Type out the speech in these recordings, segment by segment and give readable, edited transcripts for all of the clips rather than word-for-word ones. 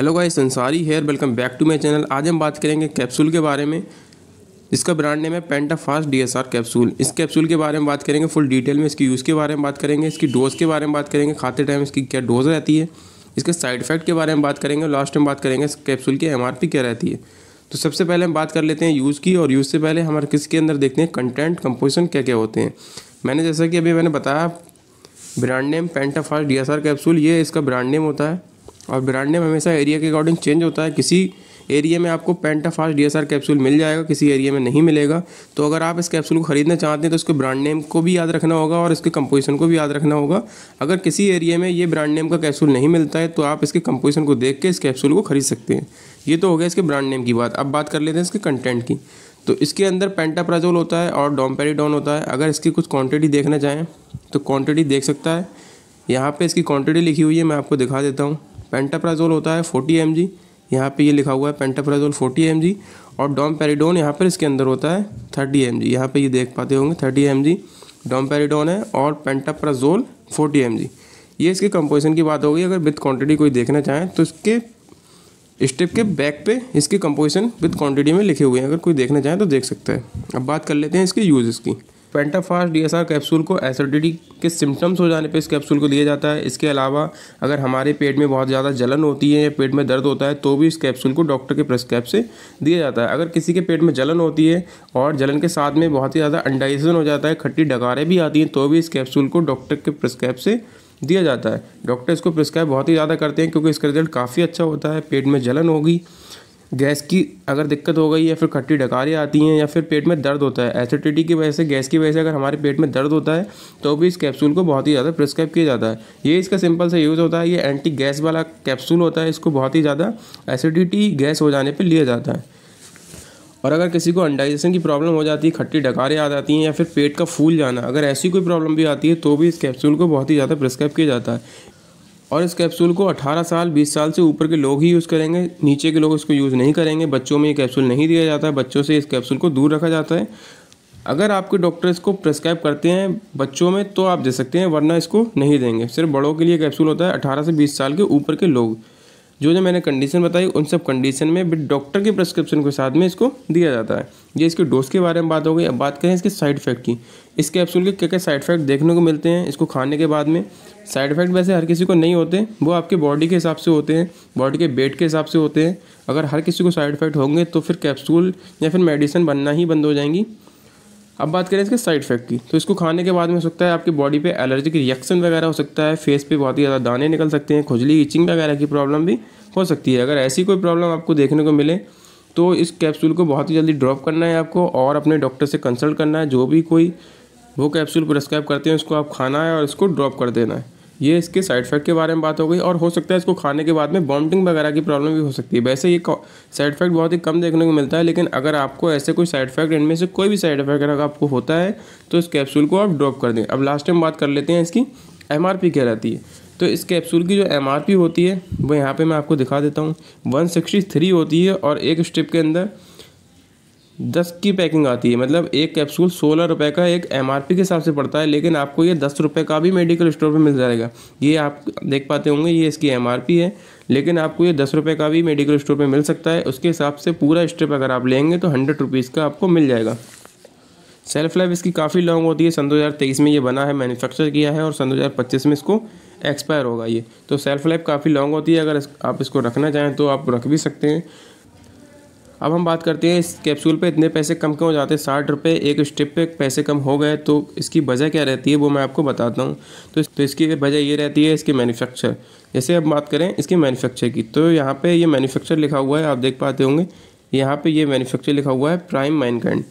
Hello guys, Ansari here. Welcome back to my channel. आज हम बात करेंगे कैप्सूल के बारे में। इसका ब्रांड नेम है पेंटाफास्ट DSR कैप्सूल। इस कैप्सूल के बारे में बात करेंगे फुल डिटेल में। इसकी यूज़ के बारे में बात करेंगे, इसकी डोज के बारे में बात करेंगे, खाते टाइम इसकी क्या डोज रहती है, इसके साइड इफेक्ट के बारे में बात करेंगे और लास्ट में बात करेंगे इस कैप्सूल की MRP क्या रहती है। तो सबसे पहले हम बात कर लेते हैं यूज़ की, और यूज़ से पहले हमारे किसके अंदर देखते हैं कंटेंट कंपोजिशन क्या क्या होते हैं। मैंने जैसा कि अभी मैंने बताया, ब्रांड नेम पेंटाफास्ट DSR कैप्सूल, ये इसका ब्रांड नेम होता है। और ब्रांड नेम हमेशा एरिया के अकॉर्डिंग चेंज होता है। किसी एरिया में आपको पेंटाफास्ट DSR कैप्सूल मिल जाएगा, किसी एरिया में नहीं मिलेगा। तो अगर आप इस कैप्सूल को खरीदना चाहते हैं तो इसके ब्रांड नेम को भी याद रखना होगा और इसके कंपोजिशन को भी याद रखना होगा। अगर किसी एरिया में ये ब्रांड नेम का कैप्सूल नहीं मिलता है तो आप इसके कंपोजिशन को देख के इस कैप्सूल को खरीद सकते हैं। ये तो हो गया इसके ब्रांड नेम की बात। अब बात कर लेते हैं इसके कंटेंट की। तो इसके अंदर पेंटाप्राजोल होता है और डोमपेरिडोन होता है। अगर इसकी कुछ क्वांटिटी देखना चाहें तो क्वांटिटी देख सकता है। यहाँ पे इसकी क्वांटिटी लिखी हुई है, मैं आपको दिखा देता हूँ। पेंटाप्राजोल होता है 40 mg, यहाँ पे ये लिखा हुआ है पेंटाप्राजोल 40 mg। और डोमपेरिडोन यहाँ पर इसके अंदर होता है 30 mg। यहाँ पे ये देख पाते होंगे 30 mg डोमपेरिडोन है और पेंटाप्राजोल 40 mg। ये इसके कंपोजिशन की बात हो गई। अगर विद क्वांटिटी कोई देखना चाहें तो इसके स्टेप के बैक पे इसके कंपोजिशन विद क्वांटिटी में लिखे हुए हैं, अगर कोई देखना चाहे तो देख सकता है। अब बात कर लेते हैं इसके यूज़ की। पेंटाफास्ट DSR कैप्सूल को एसिडिटी के सिम्टम्स हो जाने पे इस कैप्सूल को दिया जाता है। इसके अलावा अगर हमारे पेट में बहुत ज़्यादा जलन होती है या पेट में दर्द होता है तो भी इस कैप्सूल को डॉक्टर के प्रिस्क्राइब से दिया जाता है। अगर किसी के पेट में जलन होती है और जलन के साथ में बहुत ही ज़्यादा अंडाइजेशन हो जाता है, खट्टी डकारें भी आती हैं, तो भी इस कैप्सूल को डॉक्टर के प्रिस्क्राइब से दिया जाता है। डॉक्टर इसको प्रिस्क्राइब बहुत ही ज़्यादा करते हैं क्योंकि इसका रिजल्ट काफ़ी अच्छा होता है। पेट में जलन होगी, गैस की अगर दिक्कत हो गई या फिर खट्टी डकारें आती हैं या फिर पेट में दर्द होता है, एसिडिटी की वजह से, गैस की वजह से अगर हमारे पेट में दर्द होता है तो भी इस कैप्सूल को बहुत ही ज़्यादा प्रिस्क्राइब किया जाता है। ये इसका सिंपल सा यूज़ होता है। ये एंटी गैस वाला कैप्सूल होता है। इसको बहुत ही ज़्यादा एसिडिटी गैस हो जाने पर लिया जाता है। और अगर किसी को अंडाइजेशन की प्रॉब्लम हो जाती है, खट्टी डकारें आ जाती हैं या फिर पेट का फूल जाना, अगर ऐसी कोई प्रॉब्लम भी आती है तो भी इस कैप्सूल को बहुत ही ज़्यादा प्रिस्क्राइब किया जाता है। और इस कैप्सूल को 18 साल 20 साल से ऊपर के लोग ही यूज़ करेंगे, नीचे के लोग इसको यूज़ नहीं करेंगे। बच्चों में ये कैप्सूल नहीं दिया जाता है, बच्चों से इस कैप्सूल को दूर रखा जाता है। अगर आपके डॉक्टर इसको प्रिस्क्राइब करते हैं बच्चों में तो आप दे सकते हैं, वरना इसको नहीं देंगे। सिर्फ बड़ों के लिए कैप्सूल होता है, 18 से 20 साल के ऊपर के लोग। जो मैंने कंडीशन बताई उन सब कंडीशन में विद डॉक्टर के प्रिस्क्रिप्शन के साथ में इसको दिया जाता है। ये इसके डोज के बारे में बात हो गई। अब बात करें इसके साइड इफेक्ट की। इस कैप्सूल के क्या क्या साइड इफेक्ट देखने को मिलते हैं इसको खाने के बाद में। साइड इफेक्ट वैसे हर किसी को नहीं होते, वो आपके बॉडी के हिसाब से होते हैं, बॉडी के वेट के हिसाब से होते हैं। अगर हर किसी को साइड इफेक्ट होंगे तो फिर कैप्सूल या फिर मेडिसिन बनना ही बंद हो जाएंगी। अब बात करें इसके साइड इफेक्ट की, तो इसको खाने के बाद में हो सकता है आपकी बॉडी पे एलर्जी की रिएक्शन वगैरह हो सकता है, फेस पे बहुत ही ज़्यादा दाने निकल सकते हैं, खुजली, इचिंग वगैरह की प्रॉब्लम भी हो सकती है। अगर ऐसी कोई प्रॉब्लम आपको देखने को मिले तो इस कैप्सूल को बहुत ही जल्दी ड्रॉप करना है आपको और अपने डॉक्टर से कंसल्ट करना है। जो भी कोई वो कैप्सूल प्रिस्क्राइब करते हैं उसको आप खाना है और इसको ड्रॉप कर देना है। ये इसके साइड इफेक्ट के बारे में बात हो गई। और हो सकता है इसको खाने के बाद में वॉमिटिंग वगैरह की प्रॉब्लम भी हो सकती है। वैसे ये साइड इफेक्ट बहुत ही कम देखने को मिलता है, लेकिन अगर आपको ऐसे कोई साइड इफेक्ट, इनमें से कोई भी साइड इफेक्ट अगर आपको होता है तो इस कैप्सूल को आप ड्रॉप कर दें। अब लास्ट टाइम बात कर लेते हैं इसकी MRP क्या रहती है। तो इस कैप्सूल की जो MRP होती है वो यहाँ पे मैं आपको दिखा देता हूँ। 163 होती है और एक स्ट्रिप के अंदर 10 की पैकिंग आती है। मतलब एक कैप्सूल 16 रुपये का एक MRP के हिसाब से पड़ता है, लेकिन आपको ये 10 रुपये का भी मेडिकल स्टोर पे मिल जाएगा। ये आप देख पाते होंगे, ये इसकी MRP है, लेकिन आपको ये 10 रुपये का भी मेडिकल स्टोर पे मिल सकता है। उसके हिसाब से पूरा स्ट्रिप अगर आप लेंगे तो 100 रुपीज़ का आपको मिल जाएगा। सेल्फ लाइफ इसकी काफ़ी लॉन्ग होती है। सन 2023 में ये बना है, मैन्युफैक्चर किया है और सन 2025 में इसको एक्सपायर होगा ये। तो सेल्फ लाइफ काफ़ी लॉन्ग होती है। अगर आप इसको रखना चाहें तो आप रख भी सकते हैं। अब हम बात करते हैं इस कैप्सूल पे इतने पैसे कम क्यों हो जाते हैं। 60 रुपये एक स्ट्रिप पे पैसे कम हो गए, तो इसकी वजह क्या रहती है वो मैं आपको बताता हूँ। तो इसकी वजह ये रहती है इसके मैन्युफैक्चर। जैसे अब बात करें इसके मैन्युफैक्चर की, तो यहाँ पे ये मैन्युफैक्चर लिखा हुआ है, आप देख पाते होंगे यहाँ पे ये मैन्युफैक्चर लिखा हुआ है प्राइम मैनकाइंड।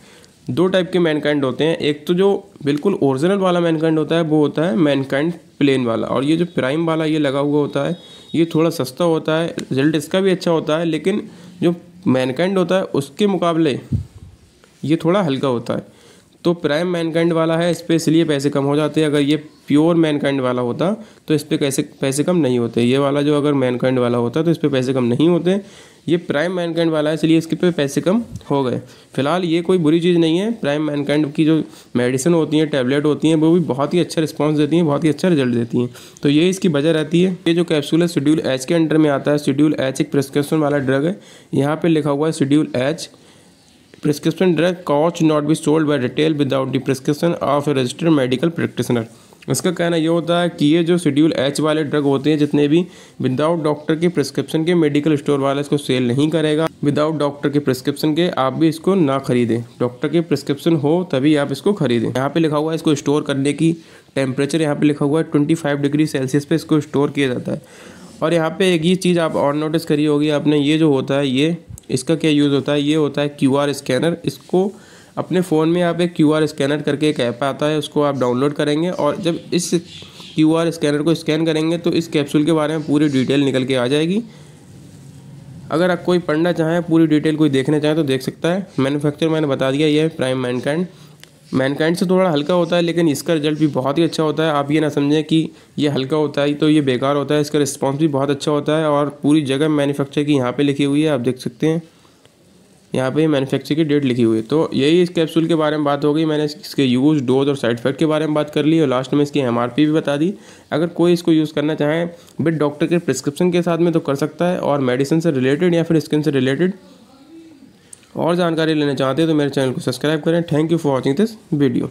2 टाइप के मैनकाइंड होते हैं। एक तो जो बिल्कुल ओरिजिनल वाला मैनकाइंड होता है वो होता है मैनकाइंड प्लेन वाला, और ये जो प्राइम वाला ये लगा हुआ होता है ये थोड़ा सस्ता होता है, रिजल्ट इसका भी अच्छा होता है, लेकिन जो मैनकाइंड होता है उसके मुकाबले ये थोड़ा हल्का होता है। तो प्राइम मैनकाइंड वाला है, इस पर इसलिए पैसे कम हो जाते हैं। अगर ये प्योर मैनकाइंड वाला होता तो इस पर कैसे पैसे कम नहीं होते। ये वाला जो अगर मैनकाइंड वाला होता तो इस पर पैसे कम नहीं होते। ये प्राइम मैनकाइंड वाला है इसलिए इसके पे पैसे कम हो गए। फिलहाल ये कोई बुरी चीज़ नहीं है। प्राइम मैनकाइंड की जो मेडिसिन होती हैं, टैबलेट होती हैं, वो भी बहुत ही अच्छा रिस्पांस देती हैं, बहुत ही अच्छा रिजल्ट देती हैं। तो ये इसकी वजह रहती है। ये जो कैप्सूल है शेड्यूल एच के अंडर में आता है। शेड्यूल एच एक प्रिस्क्रिप्शन वाला ड्रग है। यहाँ पर लिखा हुआ है schedule H, prescription drug can not be sold by retail without the prescription of a registered medical practitioner. इसका कहना ये होता है कि ये जो शेड्यूल एच वाले ड्रग होते हैं जितने भी, विदाउट डॉक्टर के प्रिस्क्रिप्शन के मेडिकल स्टोर वाला इसको सेल नहीं करेगा। विदाउट डॉक्टर के प्रिस्क्रिप्शन के आप भी इसको ना खरीदें। डॉक्टर के प्रिस्क्रिप्शन हो तभी आप इसको खरीदें। यहाँ पे लिखा हुआ है इसको स्टोर करने की टेम्परेचर, यहाँ पे लिखा हुआ है 25 डिग्री सेल्सियस पे इसको स्टोर किया जाता है। और यहाँ पे एक ये चीज़ आप और नोटिस करी होगी आपने, ये जो होता है ये इसका क्या यूज़ होता है, ये होता है QR स्कैनर। इसको अपने फ़ोन में आप एक QR स्कैनर करके एक ऐप आता है, उसको आप डाउनलोड करेंगे और जब इस QR स्कैनर को स्कैन करेंगे तो इस कैप्सूल के बारे में पूरी डिटेल निकल के आ जाएगी। अगर आप कोई पढ़ना चाहें, पूरी डिटेल कोई देखना चाहें तो देख सकता है। मैन्युफैक्चर मैंने बता दिया, ये है प्राइम मैनकाइंड। मैनकाइंड से थोड़ा हल्का होता है लेकिन इसका रिजल्ट भी बहुत ही अच्छा होता है। आप ये ना समझें कि ये हल्का होता है तो ये बेकार होता है, इसका रिस्पॉन्स भी बहुत अच्छा होता है। और पूरी जगह मैन्युफैक्चर की यहाँ पे लिखी हुई है, आप देख सकते हैं यहाँ पे मैन्युफैक्चर की डेट लिखी हुई है। तो यही इस कैप्सूल के बारे में बात हो गई। मैंने इसके यूज़, डोज और साइड इफेक्ट के बारे में बात कर ली और लास्ट में इसकी MRP भी बता दी। अगर कोई इसको यूज़ करना चाहे विद डॉक्टर के प्रिस्क्रिप्शन के साथ में तो कर सकता है। और मेडिसिन से रिलेटेड या फिर स्किन से रिलेटेड और जानकारी लेना चाहते हैं तो मेरे चैनल को सब्सक्राइब करें। Thank you for watching this video.